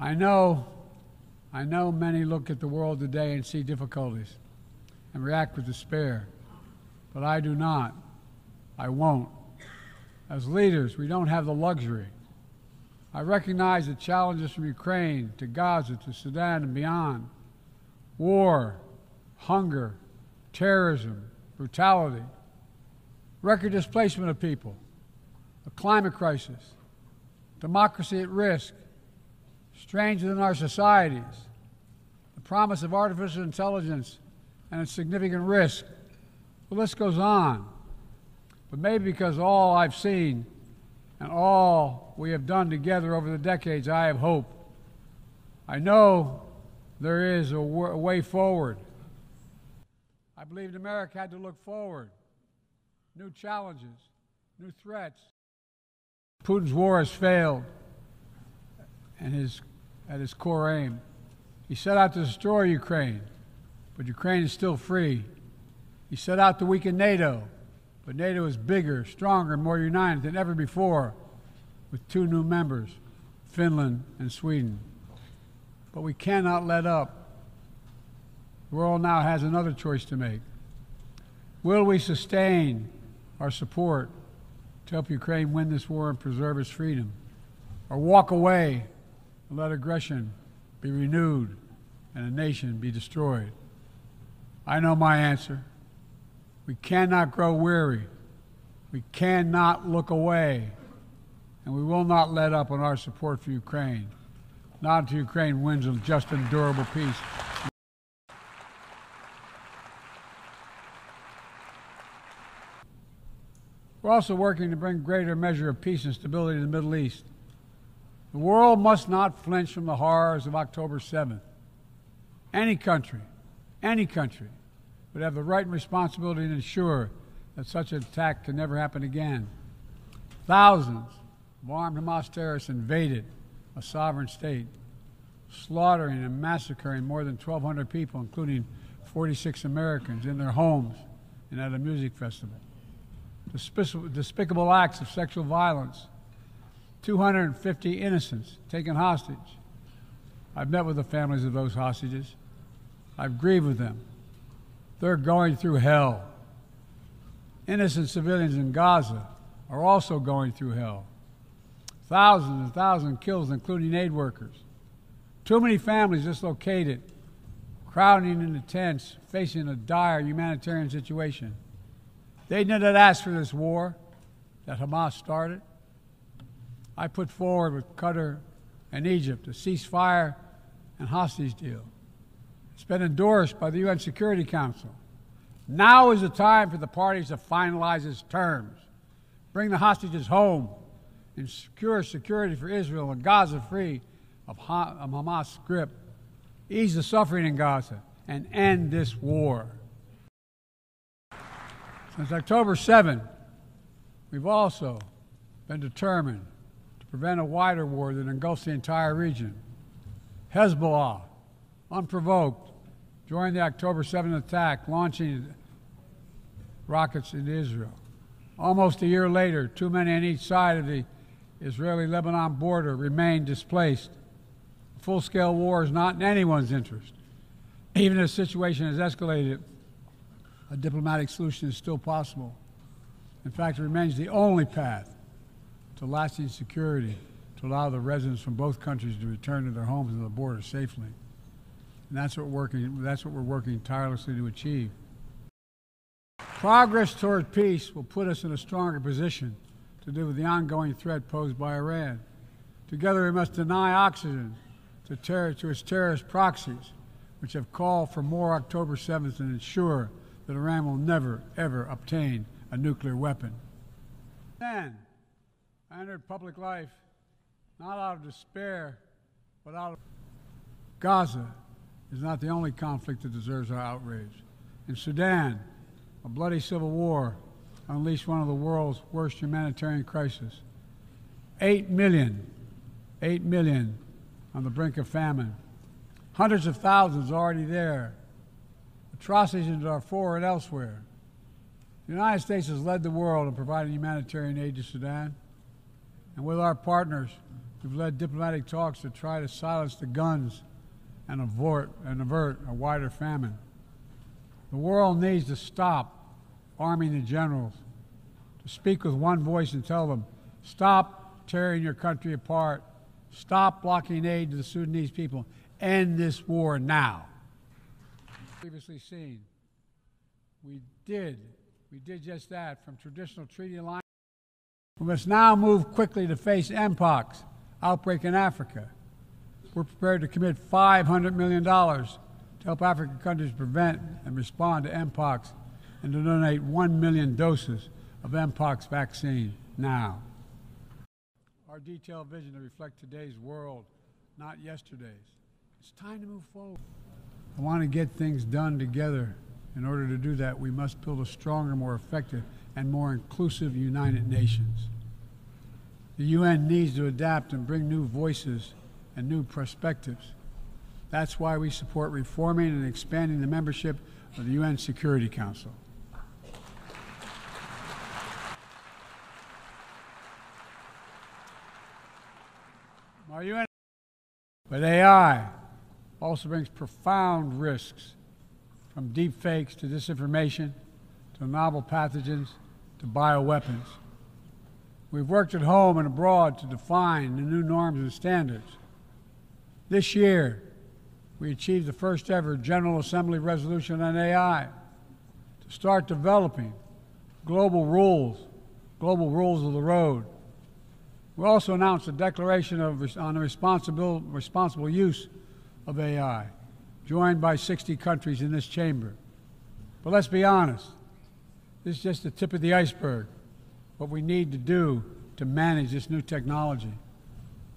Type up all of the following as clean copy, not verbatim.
I know many look at the world today and see difficulties and react with despair, but I do not. I won't. As leaders, we don't have the luxury. I recognize the challenges from Ukraine to Gaza to Sudan and beyond. War, hunger, terrorism, brutality, record displacement of people, a climate crisis, democracy at risk, strains within our societies, the promise of artificial intelligence and its significant risk. The list goes on. But maybe because all I've seen and all we have done together over the decades, I have hope. I know there is a way forward. I believed America had to look forward. New challenges, new threats. Putin's war has failed and at his core aim. He set out to destroy Ukraine, but Ukraine is still free. He set out to weaken NATO, but NATO is bigger, stronger, and more united than ever before, with 2 new members, Finland and Sweden. But we cannot let up. The world now has another choice to make. Will we sustain our support to help Ukraine win this war and preserve its freedom, or walk away and let aggression be renewed and a nation be destroyed? I know my answer. We cannot grow weary. We cannot look away. And we will not let up on our support for Ukraine, not until Ukraine wins a just and durable peace. We're also working to bring greater measure of peace and stability to the Middle East. The world must not flinch from the horrors of October 7th. Any country would have the right and responsibility to ensure that such an attack can never happen again. Thousands of armed Hamas terrorists invaded a sovereign state, slaughtering and massacring more than 1,200 people, including 46 Americans, in their homes and at a music festival. Despicable acts of sexual violence, 250 innocents taken hostage. I've met with the families of those hostages. I've grieved with them. They're going through hell. Innocent civilians in Gaza are also going through hell. Thousands and thousands killed, including aid workers. Too many families dislocated, crowding into tents, facing a dire humanitarian situation. They did not ask for this war that Hamas started. I put forward with Qatar and Egypt a ceasefire and hostage deal. It's been endorsed by the UN Security Council. Now is the time for the parties to finalize its terms, bring the hostages home, and secure security for Israel and Gaza free of Hamas' grip, ease the suffering in Gaza, and end this war. Since October 7, we've also been determined to prevent a wider war that engulfs the entire region. Hezbollah, unprovoked, joined the October 7 attack, launching rockets into Israel. Almost a year later, too many on each side of the Israeli-Lebanon border remain displaced. A full-scale war is not in anyone's interest. Even if the situation has escalated, a diplomatic solution is still possible. In fact, it remains the only path to lasting security to allow the residents from both countries to return to their homes and the border safely. And that's what we're working tirelessly to achieve. Progress toward peace will put us in a stronger position to deal with the ongoing threat posed by Iran. Together we must deny oxygen to its terrorist proxies, which have called for more October 7th and ensure that Iran will never, ever obtain a nuclear weapon. Then, I entered public life not out of despair, but out of Gaza is not the only conflict that deserves our outrage. In Sudan, a bloody civil war unleashed one of the world's worst humanitarian crises. 8 million on the brink of famine. Hundreds of thousands already there. Atrocities in Darfur and elsewhere. The United States has led the world in providing humanitarian aid to Sudan. And with our partners, We've led diplomatic talks to try to silence the guns and avert a wider famine. The world needs to stop arming the generals, to speak with one voice and tell them, stop tearing your country apart, stop blocking aid to the Sudanese people, end this war now. Previously seen, we did just that from traditional treaty alliance. We must now move quickly to face Mpox outbreak in Africa. We're prepared to commit $500 million to help African countries prevent and respond to Mpox and to donate 1 million doses of Mpox vaccine now. Our detailed vision to reflect today's world, not yesterday's. It's time to move forward. I want to get things done together. In order to do that, we must build a stronger, more effective, and more inclusive United Nations. The UN needs to adapt and bring new voices and new perspectives. That's why we support reforming and expanding the membership of the UN Security Council. But AI also brings profound risks, from deep fakes to disinformation, to novel pathogens, to bioweapons. We've worked at home and abroad to define the new norms and standards. This year, we achieved the first ever General Assembly resolution on AI to start developing global rules of the road. We also announced a declaration on the responsible use of AI, joined by 60 countries in this chamber. But let's be honest, this is just the tip of the iceberg, what we need to do to manage this new technology.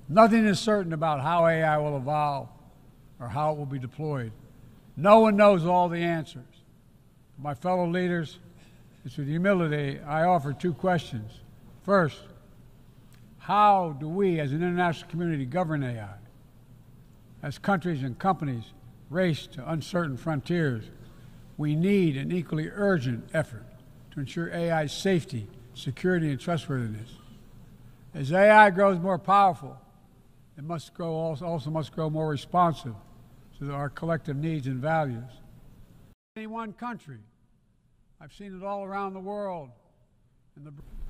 Nothing is certain about how AI will evolve or how it will be deployed. No one knows all the answers. My fellow leaders, it's with humility I offer two questions. First, how do we as an international community govern AI? As countries and companies race to uncertain frontiers, we need an equally urgent effort to ensure AI's safety, security, and trustworthiness. As AI grows more powerful, it also must grow more responsive to our collective needs and values. Any one country, I've seen it all around the world.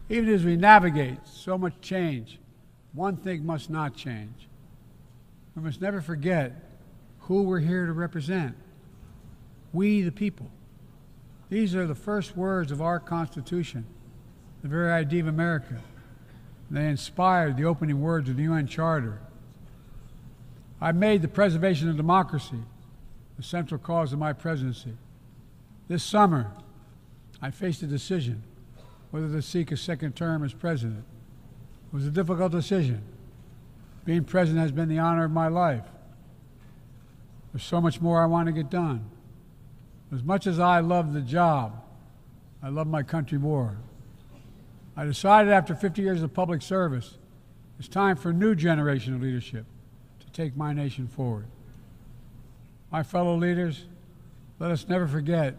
Even as we navigate so much change, one thing must not change. We must never forget who we're here to represent. We, the people. These are the first words of our Constitution, the very idea of America. They inspired the opening words of the UN Charter. I made the preservation of democracy the central cause of my presidency. This summer, I faced a decision whether to seek a second term as president. It was a difficult decision. Being president has been the honor of my life. There's so much more I want to get done. As much as I love the job, I love my country more. I decided after 50 years of public service, it's time for a new generation of leadership to take my nation forward. My fellow leaders, let us never forget,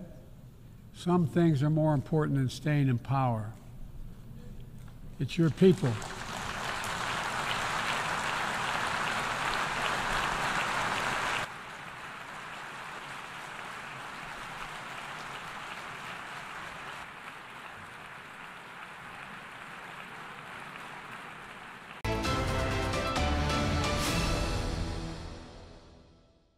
some things are more important than staying in power. It's your people.